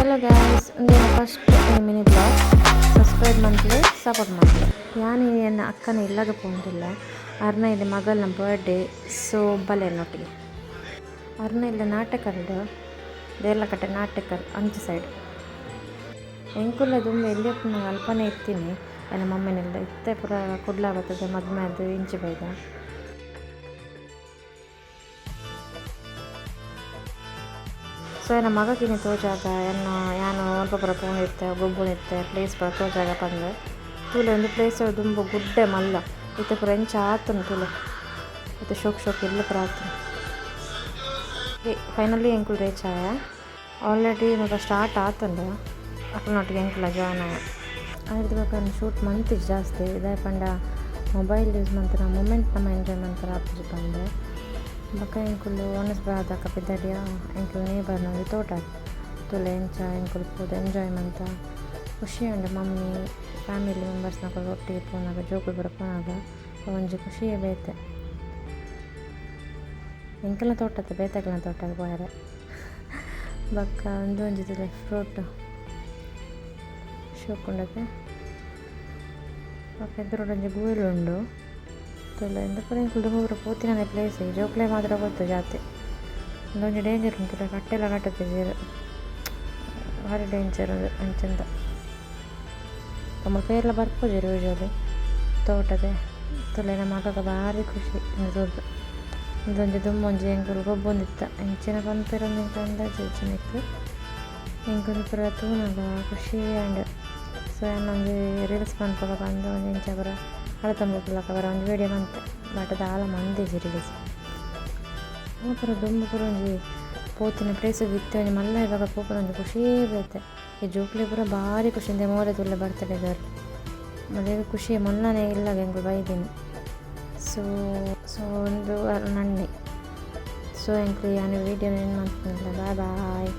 Hello guys, నేను first mini blog subscribe monthly support ಮಾಡಿ ಯಾನಿ ನನ್ನ ಅಕ್ಕನ ಇಲ್ಲಾಗ ಪೋಂದಿಲ್ಲ ಅರ್ನ ಇಲ್ಲಿ ಮಗಲ್ನ ಬರ್ಡೇ ಸೊ ಬಲೆನೊಟ್ಟಿಗೆ ಅರ್ನ ಇಲ್ಲಿ ನಾಟಕರ್ಡು ದೇರ್ಲಕಟ್ಟೆ ನಾಟಕರ್ ಅಂಚೆ ಸೈಡ್ ಎಂಕುಲ್ಲ ದುಂಬ ಎಲ್ಲಿಯಪ್ಪ ನಂಗೆ ಅಲ್ಪನೆ ಇರ್ತೀನಿ ನನ್ನ ಮಮ್ಮಿನೆಲ್ಲ ಇತ್ತೆ ಪುರ ಕೊಡ್ಲಾಗತ್ತದೆ ಮದ್ಮೆ ಅದು ಇಂಚೆ ಬೈದ ಸೊ ನಮ್ಮ ಮಗಕ್ಕಿನಿ ತೋಜಾಗ ಯಾನು ಅಲ್ಪ ಪುರ ಪೋಣಿರ್ತೆ ಗೊಬ್ಬುಣಿರ್ತೆ ಪ್ಲೇಸ್ ಪುರ ತೋಜಾಗ ಬಂದು ತೂಲೆ ಒಂದು ಪ್ಲೇಸ್ ತುಂಬ ಗುಡ್ಡೆ ಮಲ್ಲ ಇತ್ತೆ ಪುರ ಎಂಚ ಆತನು ತೂಲೆ ಇತ್ತೆ ಶೋಕ್ ಇಲ್ಲ ಪುರ ಆತನು ಫೈನಲಿ ಎಂಕುಲು ರೀಚ್ ಆಯ ಆಲ್ರೆಡಿ ನೋಡ ಸ್ಟಾರ್ಟ್ ಆತಂಡ ಅಕ್ಕನೊಟ್ಟಿಗೆ ಎಂಕುಲ ಜಾಯ್ನ್ ಆಯ ಅದ್ರ ಬಗ್ಗೆ ಶೂಟ್ ಮಂತಿಜ್ ಜಾಸ್ತಿ ಇದೇ ಪಂಡ ಮೊಬೈಲ್ ಯೂಸ್ ಮಾಡ್ತಾರೆ ಮೂಮೆಂಟ್ ನಮ್ಮ ಎಂಜಾಯ್ ಮಾಡ್ತಾರೆ ಆಪೋಸಿಟ್ ಬಂದೆ ಬಕ್ಕ ಎಂಕುಲು ಒನಸ್ ಬಾದಕ ಬಿದ್ದಡಿಯ ಎಂಕುಲು ನೇಬರ್ ನೋಡಿ ತೋಟ ತುಲೆ ಎಂಚ ಎಂಕುಲು ಪೋದು ಎಂಜಾಯ್ ಮಂತ ಖುಷಿ ಉಂಡು ಮಮ್ಮಿ ಫ್ಯಾಮಿಲಿ ಮೆಂಬರ್ಸ್ನಾಗ ಒಟ್ಟಿಗೆ ಪೋನಾಗ ಜೋಕುಲು ಬರ ಪೋನಾಗ ಒಂಜಿ ಖುಷಿಯೇ ಬೇತೆ ಎಂಕೆಲ್ಲ ತೋಟತ್ತೆ ಬೇತೆಗಳ ತೋಟಕ್ಕೆ ಹೋಯಾರೆ ಬಕ್ಕ ಒಂದು ಒಂಜಿದ್ರೆ ಫ್ರೂಟ್ ಶೋಕುಂಡಕ್ಕೆ ಬಕ್ಕ ಎದುರು ಒಂಜಿ ಗೂಲು ಉಂಡು ತುಲ್ಲ ಎಂದ ಪುರ ಎಂಕುಲು ದುಂಬ ಪೋತಿನ ಪ್ಲೇಸ್ ಜೋಕ್ಲೆ ಮಾತ್ರ ಗೊತ್ತು ಜಾತಿ ಒಂದೊಂದು ಡೇಂಜರ್ ಉಂಟು ಕಟ್ಟೆಲ್ಲ ಕಟ್ಟುತ್ತಿದ್ದೀರು ಭಾರಿ ಡೇಂಜರ್ ಅಂಚಂದ ನಮ್ಮ ಪೇರ್ಲ ಬರ್ಪೋಜರು ಯೂಶ್ವಲಿ ತೋಟದೆ ತುಲೆ ನಮ್ಮ ಮಗಗ ಭಾರಿ ಖುಷಿ ತೋರ್ದು ಇದೊಂದು ದುಮ್ಮೊಂಜಿ ಎಂಕುಲು ಗೊಬ್ಬೊಂದಿತ್ತ ಎಂಚಿನ ಪಂಪೆರೊಂದು ಎಂಕ ಅಂದಾಜು ಹೆಚ್ಚಿನಕ್ಕೆ ಎಂಕುಲು ಪುರ ತೂನಾಗ ಖುಷಿ ಆ್ಯಂಡ್ ಸೊ ನಮಗೆ ರೀಲ್ಸ್ ಪನ್ಪಗ ಬಂದು ಒಂದು ಇಂಚ ಪುರ ಅಳತಂಬಲಕ ಬರ ಒಂದು ವೀಡಿಯೋ ಬಂತೆ ಬಟ್ ಅದು ಆಲ ಮಂದೇಜಿ ರೀಲ್ಸ್ ಪುರ ದುಂಬು ಪುರ ಒಂಜಿ ಪೋತಿನ ಪ್ಲೇಸಿಗೆ ಇತ್ತೆ ಒಂಜಿ ಮಲ್ಲ ಇವಾಗ ಪೋಪುರ ಒಂದು ಖುಷಿ ಬೀಳುತ್ತೆ ಈ ಜೋಕ್ಲಿ ಪುರ ಭಾರಿ ಖುಷಿಯಿಂದ ಮೋರೆ ತುಳ್ಳೆ ಬರ್ತಡೆ ಇದ್ದಾರೆ ಮತ್ತೆ ಖುಷಿ ಮೊನ್ನೆ ಇಲ್ಲ ಎಂಕುಲು ಬೈದೀನಿ ಸೊ ಒಂದು ನನ್ನೆ ಸೊ ಎಂಕುಲು ಯಾನು ವೀಡಿಯೋ ಏನು ಮಾಡ್ತಿಲ್ಲ ಬಾಯ್ ಬಾಯ್.